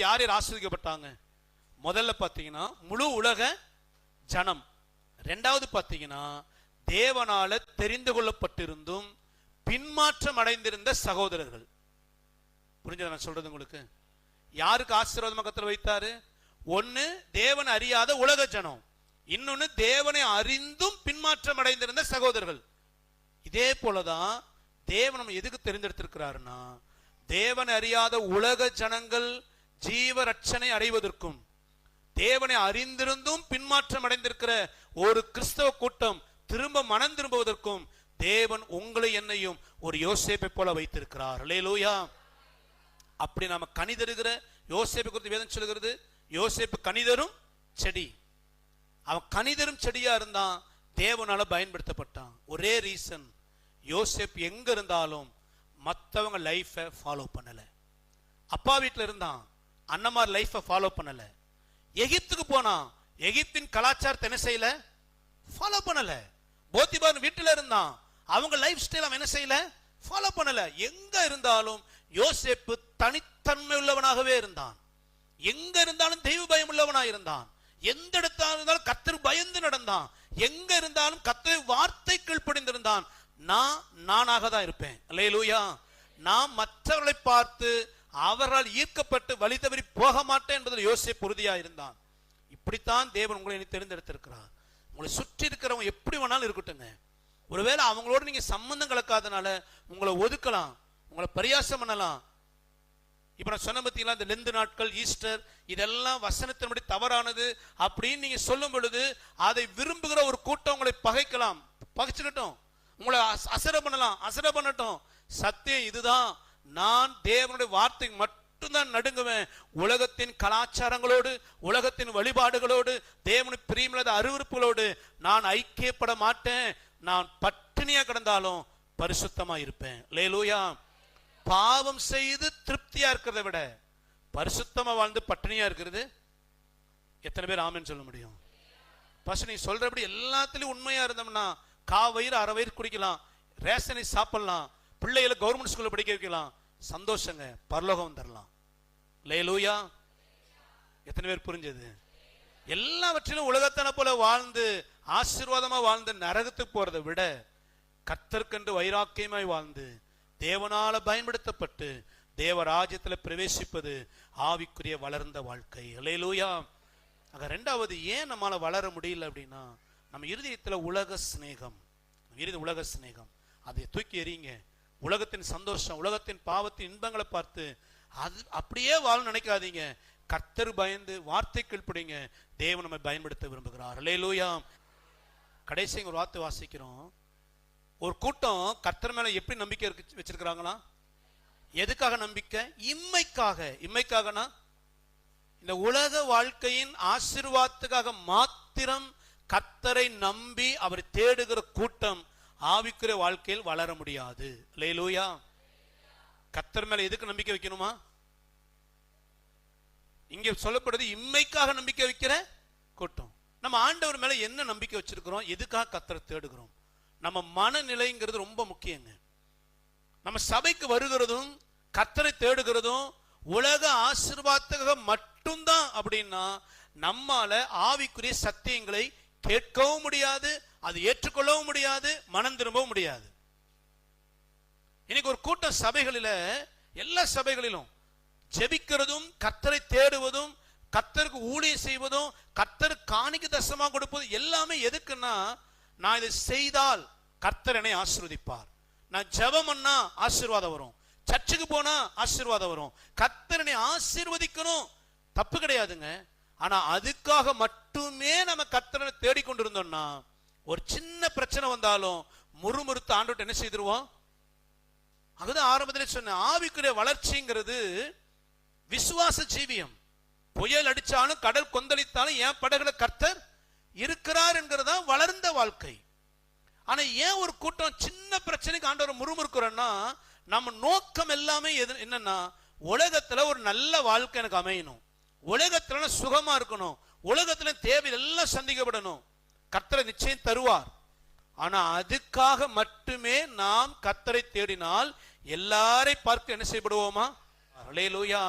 யார் யார் ஆசீர்வதிக்கப்பட்டாங்க? முதல்ல பார்த்தீங்கன்னா முழு உலக ஜனம். ரெண்டாவது பார்த்தீங்கன்னா தேவனால தெரிந்து கொள்ளப்பட்டிருந்தும் பின்மாற்றம் அடைந்திருந்த சகோதரர்கள். புரிஞ்சது நான் சொல்றது உங்களுக்கு? யாருக்கு ஆசீர்வாதமாக கர்த்தர் வைத்தாரு? ஒன்னு தேவனை அறியாத உலக ஜனம், இன்னொன்னு தேவனை அறிந்தும் பின்மாற்றம் அடைந்திருந்த சகோதரர்கள். இதே போலதான் தேவன் நம்ம எதுக்கு தெரிந்தெடுத்திருக்கிறாருன்னா, தேவனை அறியாத உலக ஜனங்கள் ஜீவ ரட்சனை அடைவதற்கும், தேவனை அறிந்திருந்தும் பின்மாற்றம் அடைந்திருக்கிற ஒரு கிறிஸ்தவ கூட்டம் திரும்ப மனம் திரும்புவதற்கும் தேவன் உங்களை என்னையும் ஒரு யோசேப்பை போல வைத்திருக்கிறார். அல்லேலூயா. அப்படி நாம கனிதருகிற யோசேப்பை குறித்து வேதம் சொல்கிறது, யோசேப்பு கனிதரும் செடி. அவன் கனிதரும் செடியா இருந்தான், தேவனால பயன்படுத்தப்பட்டான். ஒரே ரீசன், யோசேப்பு எங்க இருந்தாலும் மற்றவங்க லைஃபை ஃபாலோ பண்ணல. அப்பா வீட்டில் இருந்தான், அண்ணமார் லைஃபை ஃபாலோ பண்ணல. எகிப்துக்கு போனான், எகிப்தின் கலாச்சாரத்தை என்ன செய்யல? ஃபாலோ பண்ணல. போத்திபார் வீட்டில் இருந்தான், அவங்க லைஃப் ஸ்டைல் அவன் என்ன செய்யல? ஃபாலோ பண்ணல. எங்க இருந்தாலும் யோசேப்பு தனித்தன்மை உள்ளவனாகவே இருந்தான். எங்க இருந்தாலும் தெய்வ பயம் உள்ளவனாக இருந்தான். எந்த இடத்துல இருந்தாலும் கர்த்தர் பயந்து நடந்தான். எங்க இருந்தாலும் கர்த்தர் வார்த்தை கீழ்ப்படிந்திருந்தான். நான் நானாக தான் இருப்பேன். அல்லேலூயா. நான் மற்றவர்களை பார்த்து அவர்களால் ஈர்க்கப்பட்டு வழி தவறி போக மாட்டேன் என்பதில் யோசேப்பு உறுதியா இருந்தான். இப்படித்தான் தேவன் உங்களை தெரிந்தெடுத்திருக்கிறார். உங்களை சுற்றி இருக்கிறவங்க எப்படி வேணாலும் இருக்கட்டுங்க. ஒருவேளை அவங்களோட நீங்க சம்பந்தம் கலக்காதனால உங்களை ஒதுக்கலாம், உங்களை பரியாசம் பண்ணலாம். இப்ப நான் சொன்ன பத்தீங்களா, இந்த லெந்து நாட்கள், ஈஸ்டர், இதெல்லாம் வசனத்தின்படி தவறானது அப்படின்னு நீங்க சொல்லும் பொழுது அதை விரும்புகிற ஒரு கூட்டம் உங்களை பகைக்கலாம். பகைச்சுக்கட்டும், உங்களை அசர பண்ணலாம், அசர பண்ணட்டும். சத்தியம் இதுதான், நான் தேவனுடைய வார்த்தை மட்டும்தான் நடுங்குவேன். உலகத்தின் கலாச்சாரங்களோடு, உலகத்தின் வழிபாடுகளோடு, தேவனுடைய பிரியமில்லாத அருவருப்புகளோடு நான் ஐக்கியப்பட மாட்டேன். நான் பட்டினியா கிடந்தாலும் பரிசுத்தமா இருப்பேன். அல்லேலூயா. பாவம் செய்து திருப்தியா இருக்கிறத விட பரிசுத்தமா வாழ்ந்து பட்டினியா இருக்கிறது எத்தனை பேர் ஆமென்னு சொல்ல முடியும்? நீ சொல்றபடி எல்லாத்திலும் உண்மையா இருந்தோம்னா வயிறு அரை வயிறு குடிக்கலாம், ரேஷனை சாப்பிடலாம், பிள்ளைகளை கவர்மெண்ட் ஸ்கூல்ல படிக்க வைக்கலாம், சந்தோஷங்க, பரலோகம் தரலாம். அல்லேலூயா. எத்தனை பேர் புரிஞ்சது? எல்லாவற்றிலும் உலகத்தனை போல வாழ்ந்து ஆசீர்வாதமா வாழ்ந்து நரகத்துக்கு போறதை விட கர்த்தருக்கென்று வைராக்கியமாய் வாழ்ந்து தேவனால பயன்படுத்தப்பட்டு தேவராஜ்யத்தில் பிரவேசிப்பது ஆவிக்குரிய வளர்ந்த வாழ்க்கை. அல்லேலூயா. ஆக ரெண்டாவது, ஏன் நம்மால வளர முடியல அப்படின்னா, நம்ம இருதயத்துல உலக சிநேகம், உலக சிநேகம் அதை தூக்கி எறிங்க. உலகத்தின் சந்தோஷம், உலகத்தின் பாவத்தின் இன்பங்களை பார்த்து அது அப்படியே வாழ நினைக்காதீங்க. கர்த்தர் பயந்து வார்த்தை கீழ்ப்படிங்க. தேவன் நம்மை பயன்படுத்த விரும்புகிறார். அல்லேலூயா. கடைசி ஒரு வார்த்தை வாசிக்கிறோம். ஒரு கூட்டம் கர்த்தர் மேல எப்படி நம்பிக்கை வச்சிருக்கிறாங்களா? எதுக்காக நம்பிக்கை? இம்மைக்காக. இம்மைக்காகனா இந்த உலக வாழ்க்கையின் ஆசீர்வாதத்துக்காக மாத்திரம் கர்த்தரை நம்பி அவர் தேடுகிற கூட்டம் ஆவிக்குரிய வாழ்க்கையில் வளர முடியாது. அல்லேலூயா. கர்த்தர் மேல எதுக்கு நம்பிக்கை வைக்கணுமா? இங்க சொல்லப்படுது இம்மைக்காக நம்பிக்கை வைக்கிற கூட்டம். நம்ம ஆண்டவர் மேல என்ன நம்பிக்கை வச்சிருக்கிறோம்? எதுக்காக கர்த்தரை தேடுகிறோம்? நம்ம மனநிலைங்கிறது ரொம்ப முக்கியங்க. நம்ம சபைக்கு வருகிறதும் கர்த்தரை தேடுகிறதும் உலக ஆசீர்வாதத்துக்காக மட்டும்தான் அப்படின்னா நம்மால ஆவிக்குரிய சத்தியங்களை கேட்கவும் முடியாது, அது ஏற்றுக்கொள்ளவும் முடியாது, மனம் திரும்பவும் முடியாது. இன்னைக்கு ஒரு கூட்டம் சபைகளில, எல்லா சபைகளிலும் ஜெபிக்கிறதும் கர்த்தரை தேடுவதும் கர்த்தருக்கு ஊழியம் செய்வதும் கர்த்தருக்கு காணிக்கை தசமா கொடுப்பதும் எல்லாமே எதுக்குன்னா, நான் இதை செய்தால் கர்த்தர் என்னை ஆசீர்வதிப்பார், நான் ஜெபம் பண்ணா ஆசீர்வாதம் வரும், சர்ச்சுக்கு போனா ஆசீர்வாதம் வரும், கர்த்தர் என்னை ஆசீர்வதிக்கணும். தப்பு கிடையாதுங்க. ஆனா அதுக்காக மட்டுமே நம்ம கர்த்தரை தேடிக்கொண்டிருந்தோம்னா ஒரு சின்ன பிரச்சனை வந்தாலும் முறுமுறுத்து ஆண்டவர்ட்ட என்ன செய்திருவோம்? அதுதான் ஆரம்பத்திலே சொன்ன ஆவிக்குரிய வளர்ச்சிங்கிறது விசுவாச ஜீவியம். புயல் அடிச்சாலும் கடல் கொந்தளித்தாலும் என் படகுல கர்த்தர் இருக்கிறார் என்கிறதா வளர்ந்த வாழ்க்கை. ஆனா ஏன் ஒரு கூட்டம் சின்ன பிரச்சனைக்கு ஆண்டவர் முறுமுறுக்கிறோம்னா, நம்ம நோக்கம் எல்லாமே என்னன்னா, உலகத்துல ஒரு நல்ல வாழ்க்கை எனக்கு அமையணும், உலகத்துல சுகமா இருக்கணும், உலகத்துல தேவை எல்லாம் சந்திக்கப்படணும். கர்த்தரை நிச்சயம் தருவார். ஆனா அதுக்காக மட்டுமே நாம் கர்த்தரை தேடினால் எல்லாரை பார்க்க என்ன செய்யப்படுவோமா? அல்லேலூயா.